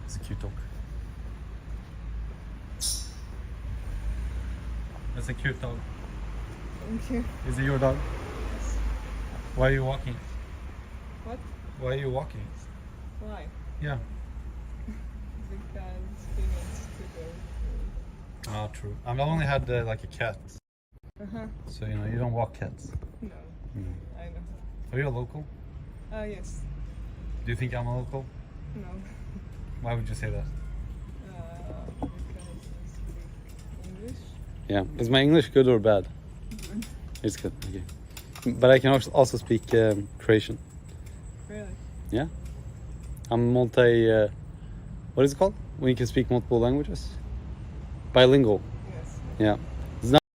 It's a cute dog. That's a cute dog. Thank you. Is it your dog? Yes. Why are you walking? What? Why are you walking? Why? Yeah. Because he needs to go. Ah, true. I've only had like a cat, Uh-huh. so you know you don't walk cats. No, Mm. I know. Are you a local? Yes. Do you think I'm a local? No. Why would you say that? Because I speak English. Yeah. Is my English good or bad? Good. It's good. Okay. But I can also speak Croatian. Really? Yeah. I'm multi. What is it called? When you can speak multiple languages? Bilingual. Yes. Yeah.